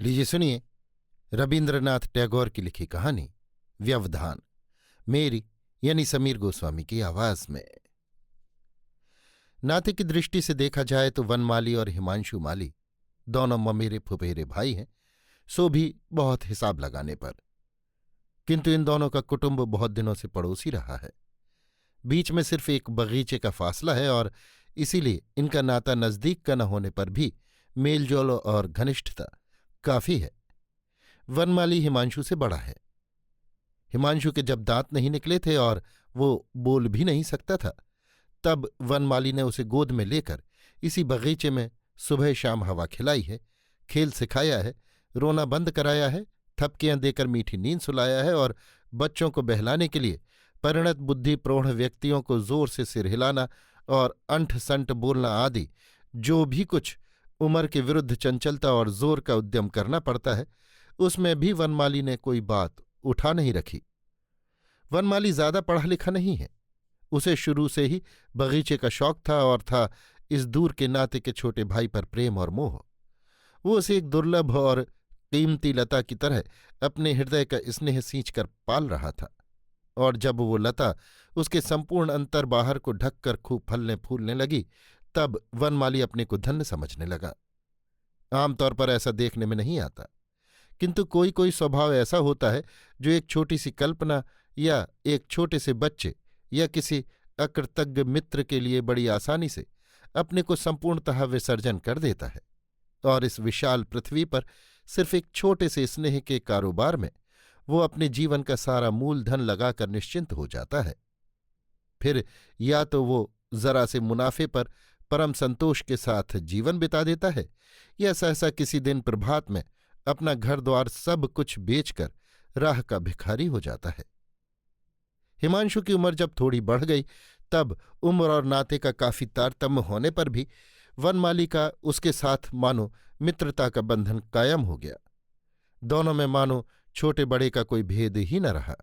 लीजिए सुनिए रविन्द्रनाथ टैगोर की लिखी कहानी व्यवधान, मेरी यानी समीर गोस्वामी की आवाज में। नाते की दृष्टि से देखा जाए तो वनमाली और हिमांशु माली दोनों ममेरे फुफेरे भाई हैं, सो भी बहुत हिसाब लगाने पर। किंतु इन दोनों का कुटुंब बहुत दिनों से पड़ोसी रहा है। बीच में सिर्फ एक बगीचे का फासला है और इसीलिए इनका नाता नजदीक का न होने पर भी मेलजोल और घनिष्ठता काफी है। वनमाली हिमांशु से बड़ा है। हिमांशु के जब दांत नहीं निकले थे और वो बोल भी नहीं सकता था, तब वनमाली ने उसे गोद में लेकर इसी बगीचे में सुबह शाम हवा खिलाई है, खेल सिखाया है, रोना बंद कराया है, थपकियां देकर मीठी नींद सुलाया है और बच्चों को बहलाने के लिए परिणत बुद्धि प्रौढ़ व्यक्तियों को जोर से सिर हिलाना और अंठ संठ बोलना आदि जो भी कुछ उम्र के विरुद्ध चंचलता और जोर का उद्यम करना पड़ता है, उसमें भी वनमाली ने कोई बात उठा नहीं रखी। वनमाली ज्यादा पढ़ा लिखा नहीं है। उसे शुरू से ही बगीचे का शौक था और था इस दूर के नाते के छोटे भाई पर प्रेम और मोह। वो उसे एक दुर्लभ और कीमती लता की तरह अपने हृदय का स्नेह सींचकर पाल रहा था, और जब वो लता उसके संपूर्ण अंतर बाहर को ढककर खूब फलने फूलने लगी, तब वनमाली अपने को धन्य समझने लगा। आमतौर पर ऐसा देखने में नहीं आता, किंतु कोई कोई स्वभाव ऐसा होता है जो एक छोटी सी कल्पना या एक छोटे से बच्चे या किसी अकृतज्ञ मित्र के लिए बड़ी आसानी से अपने को संपूर्णतः विसर्जन कर देता है, और इस विशाल पृथ्वी पर सिर्फ एक छोटे से स्नेह के कारोबार में वो अपने जीवन का सारा मूलधन लगाकर निश्चिंत हो जाता है। फिर या तो वो जरा से मुनाफे पर परम संतोष के साथ जीवन बिता देता है, या सहसा किसी दिन प्रभात में अपना घर द्वार सब कुछ बेचकर राह का भिखारी हो जाता है। हिमांशु की उम्र जब थोड़ी बढ़ गई, तब उम्र और नाते का काफी तारतम्य होने पर भी वनमाली का उसके साथ मानो मित्रता का बंधन कायम हो गया। दोनों में मानो छोटे बड़े का कोई भेद ही न रहा।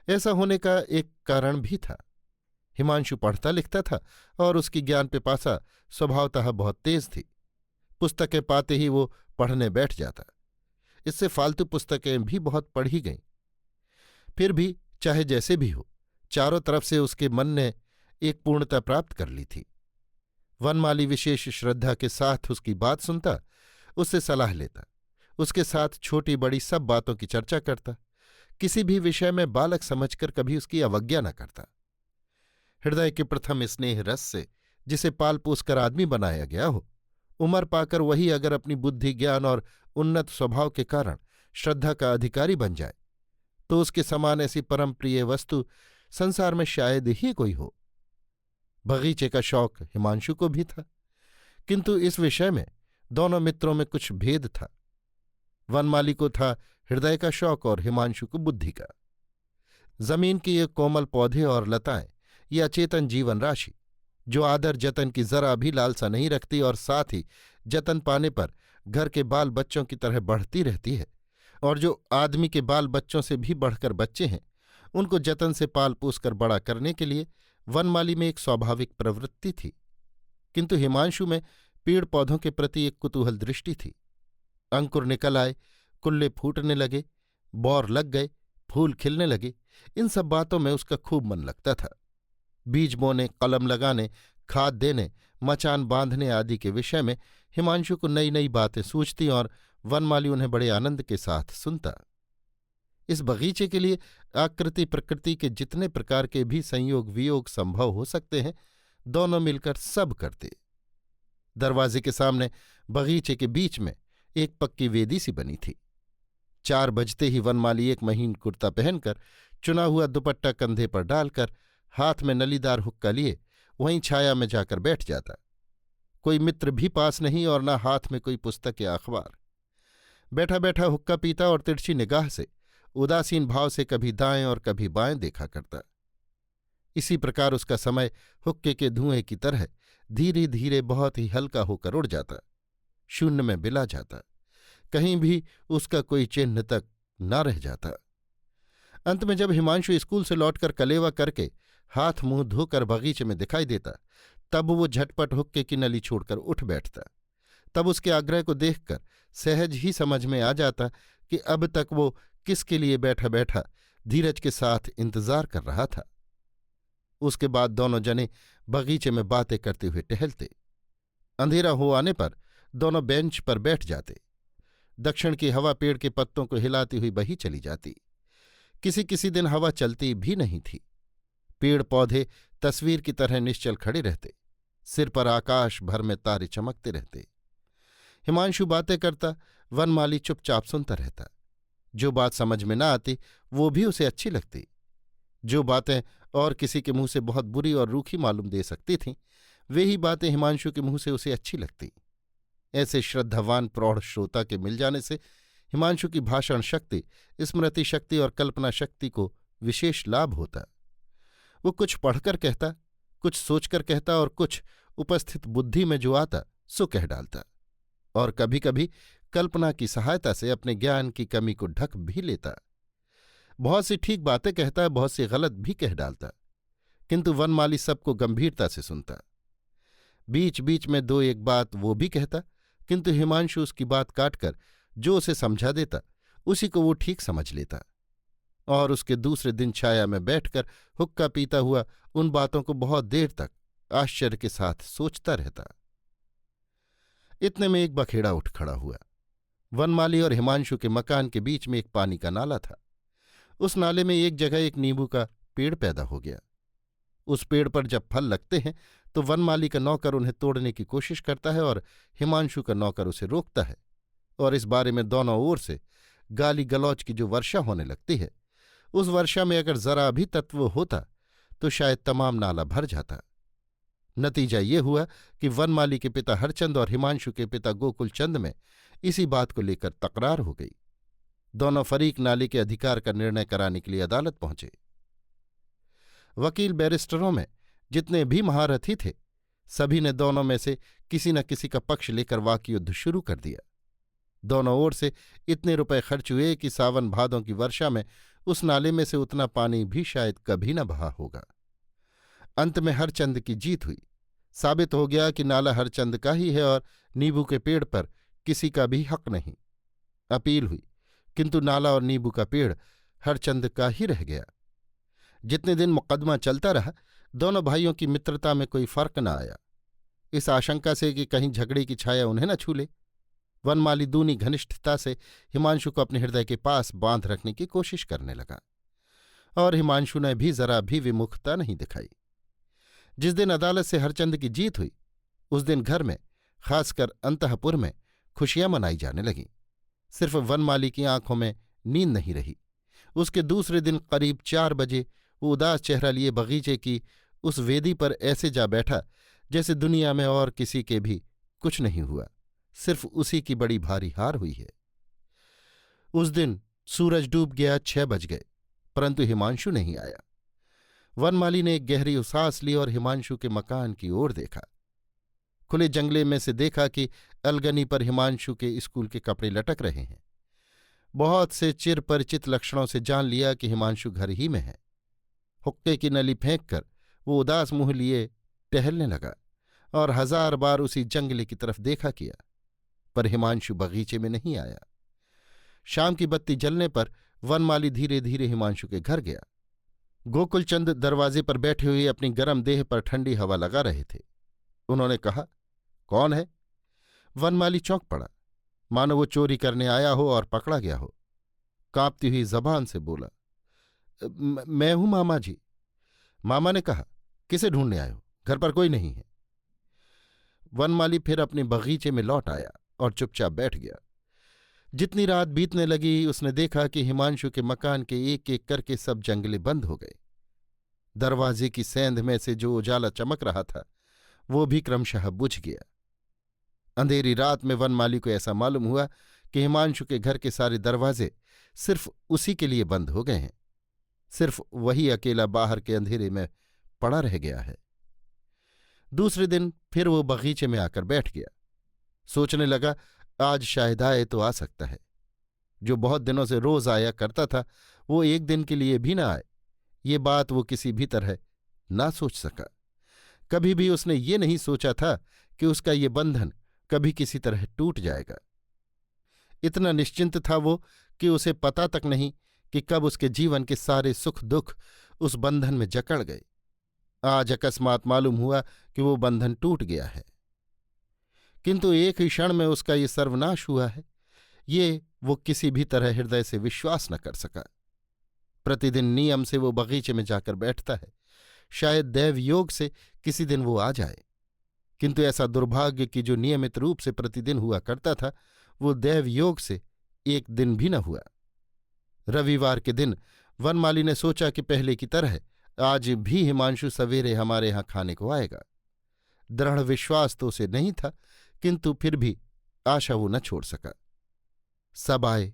ऐसा होने का एक कारण भी था। हिमांशु पढ़ता लिखता था और उसकी ज्ञान पिपासा स्वभावतः बहुत तेज थी। पुस्तकें पाते ही वो पढ़ने बैठ जाता। इससे फालतू पुस्तकें भी बहुत पढ़ी गईं। फिर भी चाहे जैसे भी हो, चारों तरफ से उसके मन ने एक पूर्णता प्राप्त कर ली थी। वनमाली विशेष श्रद्धा के साथ उसकी बात सुनता, उससे सलाह लेता, उसके साथ छोटी बड़ी सब बातों की चर्चा करता, किसी भी विषय में बालक समझकर कभी उसकी अवज्ञा न करता। हृदय के प्रथम स्नेह रस से जिसे पाल पोस कर आदमी बनाया गया हो, उम्र पाकर वही अगर अपनी बुद्धि ज्ञान और उन्नत स्वभाव के कारण श्रद्धा का अधिकारी बन जाए, तो उसके समान ऐसी परम प्रिय वस्तु संसार में शायद ही कोई हो। बगीचे का शौक हिमांशु को भी था, किंतु इस विषय में दोनों मित्रों में कुछ भेद था। वनमाली को था हृदय का शौक और हिमांशु को बुद्धि का। जमीन के ये कोमल पौधे और लताएं, ये अचेतन जीवन राशि जो आदर जतन की जरा भी लालसा नहीं रखती और साथ ही जतन पाने पर घर के बाल बच्चों की तरह बढ़ती रहती है, और जो आदमी के बाल बच्चों से भी बढ़कर बच्चे हैं, उनको जतन से पाल पोस कर बड़ा करने के लिए वनमाली में एक स्वाभाविक प्रवृत्ति थी। किंतु हिमांशु में पेड़ पौधों के प्रति एक कुतूहल दृष्टि थी। अंकुर निकल आए, कुल्ले फूटने लगे, बौर लग गए, फूल खिलने लगे, इन सब बातों में उसका खूब मन लगता था। बीज बोने, कलम लगाने, खाद देने, मचान बांधने आदि के विषय में हिमांशु को नई नई बातें सूझती और वनमाली उन्हें बड़े आनंद के साथ सुनता। इस बगीचे के लिए आकृति प्रकृति के जितने प्रकार के भी संयोग वियोग संभव हो सकते हैं, दोनों मिलकर सब करते। दरवाजे के सामने बगीचे के बीच में एक पक्की वेदी सी बनी थी। 4 बजते ही वनमाली एक महीन कुर्ता पहनकर, चुना हुआ दुपट्टा कंधे पर डालकर, हाथ में नलीदार हुक्का लिए वहीं छाया में जाकर बैठ जाता। कोई मित्र भी पास नहीं और न हाथ में कोई पुस्तक या अखबार। बैठा बैठा हुक्का पीता और तिरछी निगाह से उदासीन भाव से कभी दाएं और कभी बाएं देखा करता। इसी प्रकार उसका समय हुक्के के धुएं की तरह धीरे धीरे बहुत ही हल्का होकर उड़ जाता, शून्य में बिला जाता, कहीं भी उसका कोई चिन्ह तक न रह जाता। अंत में जब हिमांशु स्कूल से लौटकर कलेवा करके हाथ मुंह धोकर बगीचे में दिखाई देता, तब वो झटपट हुक्के की नली छोड़कर उठ बैठता, तब उसके आग्रह को देखकर सहज ही समझ में आ जाता कि अब तक वो किसके लिए बैठा बैठा धीरज के साथ इंतजार कर रहा था। उसके बाद दोनों जने बगीचे में बातें करते हुए टहलते। अंधेरा हो आने पर दोनों बेंच पर बैठ जाते। दक्षिण की हवा पेड़ के पत्तों को हिलाती हुई बही चली जाती। किसी किसी दिन हवा चलती भी नहीं थी। पेड़ पौधे तस्वीर की तरह निश्चल खड़े रहते। सिर पर आकाश भर में तारे चमकते रहते। हिमांशु बातें करता, वनमाली चुपचाप सुनता रहता। जो बात समझ में न आती वो भी उसे अच्छी लगती। जो बातें और किसी के मुंह से बहुत बुरी और रूखी मालूम दे सकती थीं, वे ही बातें हिमांशु के मुंह से उसे अच्छी लगती। ऐसे श्रद्धावान प्रौढ़ श्रोता के मिल जाने से हिमांशु की भाषण शक्ति, स्मृति शक्ति और कल्पना शक्ति को विशेष लाभ होता। वो कुछ पढ़कर कहता, कुछ सोचकर कहता और कुछ उपस्थित बुद्धि में जो आता सो कह डालता, और कभी कभी कल्पना की सहायता से अपने ज्ञान की कमी को ढक भी लेता। बहुत सी ठीक बातें कहता, बहुत सी गलत भी कह डालता, किंतु वनमाली सबको गंभीरता से सुनता। बीच बीच में दो एक बात वो भी कहता, किंतु हिमांशु उसकी बात काटकर जो उसे समझा देता उसी को वो ठीक समझ लेता, और उसके दूसरे दिन छाया में बैठकर हुक्का पीता हुआ उन बातों को बहुत देर तक आश्चर्य के साथ सोचता रहता। इतने में एक बखेड़ा उठ खड़ा हुआ। वनमाली और हिमांशु के मकान के बीच में एक पानी का नाला था। उस नाले में एक जगह एक नींबू का पेड़ पैदा हो गया। उस पेड़ पर जब फल लगते हैं तो वनमाली का नौकर उन्हें तोड़ने की कोशिश करता है और हिमांशु का नौकर उसे रोकता है, और इस बारे में दोनों ओर से गाली गलौज की जो वर्षा होने लगती है, उस वर्षा में अगर जरा भी तत्व होता तो शायद तमाम नाला भर जाता। नतीजा ये हुआ कि वनमाली के पिता हरचंद और हिमांशु के पिता गोकुल चंद में इसी बात को लेकर तकरार हो गई। दोनों फरीक नाले के अधिकार का निर्णय कराने के लिए अदालत पहुंचे। वकील बैरिस्टरों में जितने भी महारथी थे, सभी ने दोनों में से किसी न किसी का पक्ष लेकर वाकयुद्ध शुरू कर दिया। दोनों ओर से इतने रुपए खर्च हुए कि सावन भादों की वर्षा में उस नाले में से उतना पानी भी शायद कभी न बहा होगा। अंत में हरचंद की जीत हुई। साबित हो गया कि नाला हरचंद का ही है और नींबू के पेड़ पर किसी का भी हक नहीं। अपील हुई, किंतु नाला और नींबू का पेड़ हरचंद का ही रह गया। जितने दिन मुकदमा चलता रहा, दोनों भाइयों की मित्रता में कोई फर्क न आया। इस आशंका से कि कहीं झगड़े की छाया उन्हें न छू ले, वनमाली दूनी घनिष्ठता से हिमांशु को अपने हृदय के पास बांध रखने की कोशिश करने लगा, और हिमांशु ने भी जरा भी विमुखता नहीं दिखाई। जिस दिन अदालत से हरचंद की जीत हुई, उस दिन घर में, खासकर अंतःपुर में, खुशियां मनाई जाने लगीं। सिर्फ वनमाली की आंखों में नींद नहीं रही। उसके दूसरे दिन करीब 4 बजे वो उदास चेहरा लिए बगीचे की उस वेदी पर ऐसे जा बैठा जैसे दुनिया में और किसी के भी कुछ नहीं हुआ, सिर्फ उसी की बड़ी भारी हार हुई है। उस दिन सूरज डूब गया, 6 बज गए, परंतु हिमांशु नहीं आया। वनमाली ने एक गहरी सांस ली और हिमांशु के मकान की ओर देखा। खुले जंगले में से देखा कि अलगनी पर हिमांशु के स्कूल के कपड़े लटक रहे हैं। बहुत से चिर परिचित लक्षणों से जान लिया कि हिमांशु घर ही में है। हुक्के की नली फेंककर वो उदास मुंह लिए टहलने लगा और 1000 बार उसी जंगले की तरफ देखा किया, पर हिमांशु बगीचे में नहीं आया। शाम की बत्ती जलने पर वनमाली धीरे धीरे हिमांशु के घर गया। गोकुलचंद दरवाजे पर बैठे हुए अपनी गर्म देह पर ठंडी हवा लगा रहे थे। उन्होंने कहा, कौन है? वनमाली चौंक पड़ा, मानो वो चोरी करने आया हो और पकड़ा गया हो। कांपती हुई जबान से बोला, मैं हूं मामा जी। मामा ने कहा, किसे ढूंढने आए हो? घर पर कोई नहीं है। वनमाली फिर अपने बगीचे में लौट आया और चुपचाप बैठ गया। जितनी रात बीतने लगी, उसने देखा कि हिमांशु के मकान के एक एक करके सब जंगले बंद हो गए। दरवाजे की सेंध में से जो उजाला चमक रहा था वो भी क्रमशः बुझ गया। अंधेरी रात में वनमाली को ऐसा मालूम हुआ कि हिमांशु के घर के सारे दरवाजे सिर्फ उसी के लिए बंद हो गए हैं। सिर्फ वही अकेला बाहर के अंधेरे में पड़ा रह गया है। दूसरे दिन फिर वो बगीचे में आकर बैठ गया। सोचने लगा, आज शायद आए तो आ सकता है। जो बहुत दिनों से रोज आया करता था, वो एक दिन के लिए भी न आए, ये बात वो किसी भी तरह ना सोच सका। कभी भी उसने ये नहीं सोचा था कि उसका ये बंधन कभी किसी तरह टूट जाएगा। इतना निश्चिंत था वो कि उसे पता तक नहीं कि कब उसके जीवन के सारे सुख दुख उस बंधन में जकड़ गए। आज अकस्मात मालूम हुआ कि वो बंधन टूट गया है, किंतु एक ही क्षण में उसका ये सर्वनाश हुआ है, ये वो किसी भी तरह हृदय से विश्वास न कर सका। प्रतिदिन नियम से वो बगीचे में जाकर बैठता है, शायद दैव योग से किसी दिन वो आ जाए, किंतु ऐसा दुर्भाग्य कि जो नियमित रूप से प्रतिदिन हुआ करता था वो दैव योग से एक दिन भी न हुआ। रविवार के दिन वनमाली ने सोचा कि पहले की तरह आज भी हिमांशु सवेरे हमारे यहाँ खाने को आएगा। दृढ़ विश्वास तो उसे नहीं था, किंतु फिर भी आशा वो न छोड़ सका। सब आए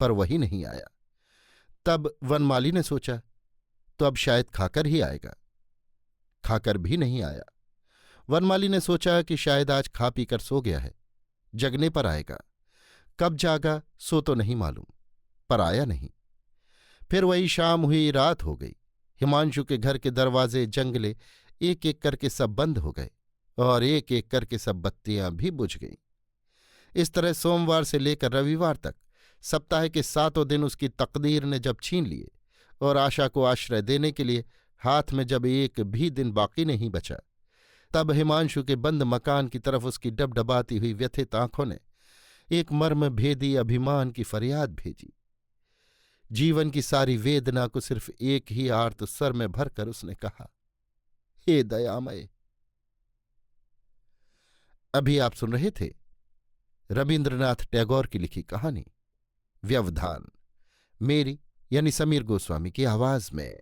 पर वही नहीं आया। तब वनमाली ने सोचा तो अब शायद खाकर ही आएगा। खाकर भी नहीं आया। वनमाली ने सोचा कि शायद आज खा पीकर सो गया है, जगने पर आएगा। कब जागा सो तो नहीं मालूम, पर आया नहीं। फिर वही शाम हुई, रात हो गई। हिमांशु के घर के दरवाजे जंगले एक एक करके सब बंद हो गए और एक एक करके सब बत्तियां भी बुझ गईं। इस तरह सोमवार से लेकर रविवार तक सप्ताह के 7 दिन उसकी तकदीर ने जब छीन लिए और आशा को आश्रय देने के लिए हाथ में जब एक भी दिन बाकी नहीं बचा, तब हिमांशु के बंद मकान की तरफ उसकी डबडबाती हुई व्यथित आंखों ने एक मर्म भेदी अभिमान की फरियाद भेजी। जीवन की सारी वेदना को सिर्फ एक ही आर्त स्वर में भरकर उसने कहा, हे दयामय। अभी आप सुन रहे थे रवीन्द्रनाथ टैगोर की लिखी कहानी व्यवधान, मेरी यानी समीर गोस्वामी की आवाज में।